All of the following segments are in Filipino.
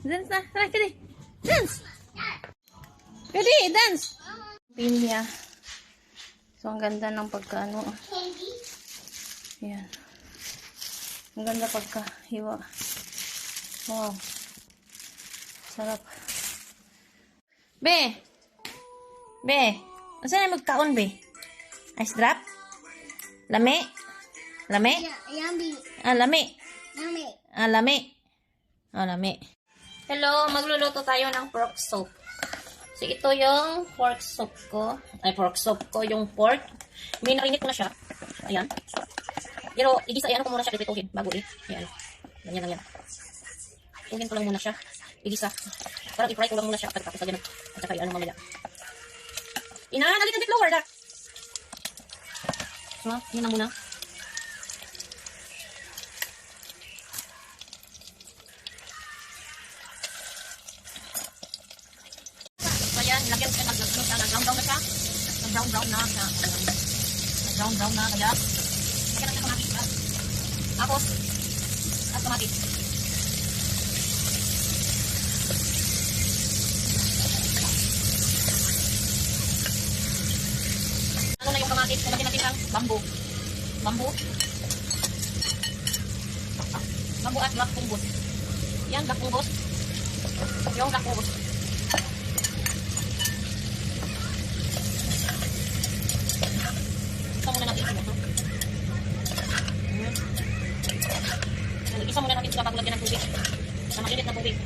Dance na. Tara, kadi. Dance! Kadi, dance! Pinya. So, ang ganda ng pagkaano. Yan. Ang ganda pagka-hiwa. Wow. Sarap. Be! Be! Saan na magkaon, be? Ice drop? Lami? Lami? Yummy. Lami. Yummy. Lami. Lami. Hello, magluluto tayo ng pork soup. So, ito yung pork soup ko. Ay, pork soup ko, yung pork. Minarinit ko na siya. Ayan. Pero, igisa, ko muna siya, ipituhin, bago Ayan. Ganyan lang yan. Tuhin ko lang muna siya. Igisa. Parang i-fry ko lang muna siya. Tapos lagyan at saka ano mamaya. Ina, nalit ang flour da. So, yun lang muna. So, yan. Lagyan ko siya. Nag-brown na siya. Nag-brown na siya. Nag-brown na. Kaya, lagyan natin kamatis. Tapos, at kamatis. Ano na yung kamatis? Lagyan natin ang bamboo. Bamboo. Bamboo at black fungus. Yan, black fungus. Yung black fungus. Isa muna natin ito. Isa muna natin sila bago lagyan ng tubig. Sa mainit na tubig.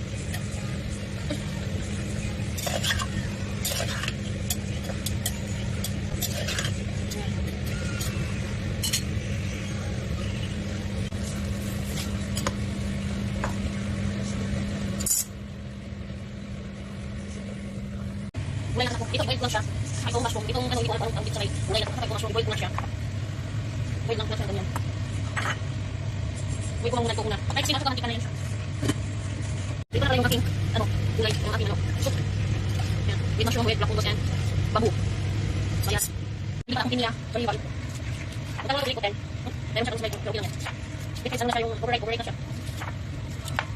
Gulay na ako. Ito, boil ko lang siya. Itong mushroom. Itong ano, ito ang sa may gulay na ako. Itong mushroom, boil ko lang siya. Boil lang siya ganyan. Boil ko lang muna ito una. Patay, sinasok ang na yan. Dito na lang yung aking, gulay, yung aking, soup. Yan. With mushroom, with black fungus and bamboo. So, yes. Hindi pa akong pinya. So, yung balik. Pagkala ko ko din. Dahil siya kung sabay, pero lang yan. Dito, isang na siya yung override na siya.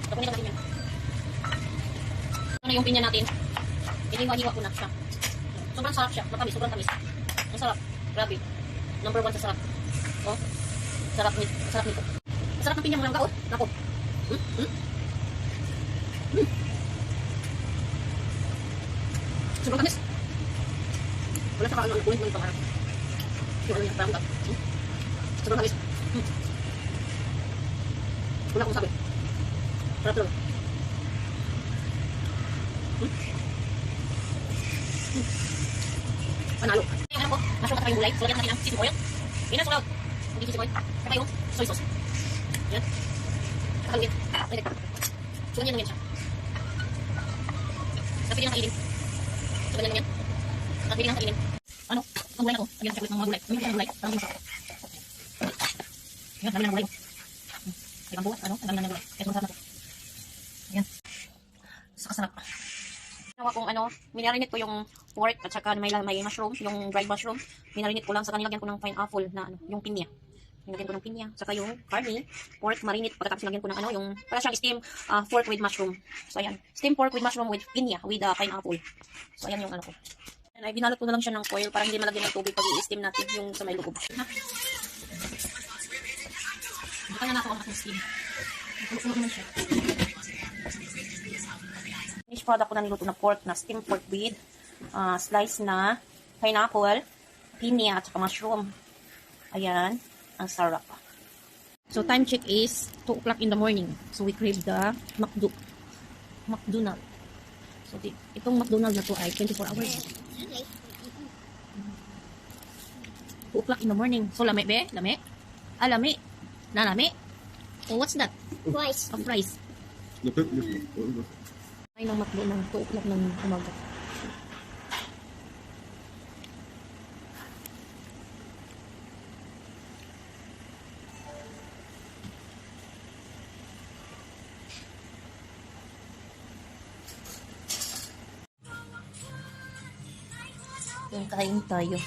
So, kunin natin yan. Ito na yung pinya natin. Iniwa-hiwa ko na siya. Sobrang sarap siya. Matamis, sobrang tamis. Ang sarap. Grabe. Number 1 sa sarap. Oh. Sarap nito. Sarap nito. Sarap ng pinya mo lang ka, oh. Nako. Sobrang tamis. Wala sa kaano, kulit mo yung pangarap. Yung ano yung parang ka. Sobrang tamis. Wala akong sabi. Sarap lang. Panalo. Yung ano ko, mushroom at saka yung gulay. So, lagyan natin ng seasoning oil. Yan ang sunod. Hindi seasoning oil. Saka yung soy sauce. Yan. Kakalugin. So, ganyan lang yan siya. Tapos pwede nang kainin. So, ganyan lang yan. Tapos pwede nang kainin. Ano? Ang gulay na to. Lagyan na siya ulit ng mga gulay. Yung gulay. Parang yung sarap. Yan, dami na ng gulay. Ay, bambu. Ano? Ang dami na ng gulay. Kaya sumasarap na to. Yan. Saka sarap. Ginawa kong minarinate ko yung pork at saka may mushroom, yung dried mushroom. Minarinate ko lang, saka nilagyan ko ng pineapple na yung pinya. Nilagyan ko ng pinya. Saka yung carne, pork marinate. Pagkatapos nilagyan ko ng yung para siyang steam pork with mushroom. So ayan, steam pork with mushroom with pinya, with pineapple. So ayan yung ko. And ay binalot ko na lang siya ng foil para hindi malagyan ng tubig pag i-steam natin yung sa may loob. Kaya na ako ang aking steam. Ito naman siya. Finished product ko na niluto na pork na steam pork with slice na pineapple, pinya, at saka mushroom. Ayan, ang sarap. So, time check is 2 o'clock in the morning. So, we crave the McDonald's. So, itong McDonald's na to ay 24 hours. 2 o'clock in the morning. So, lami, be? Lami? Lami? Lami? Oh, what's that? Rice. Rice. Ay, ng McDo ng 2 o'clock ng umaga. Kain tayo.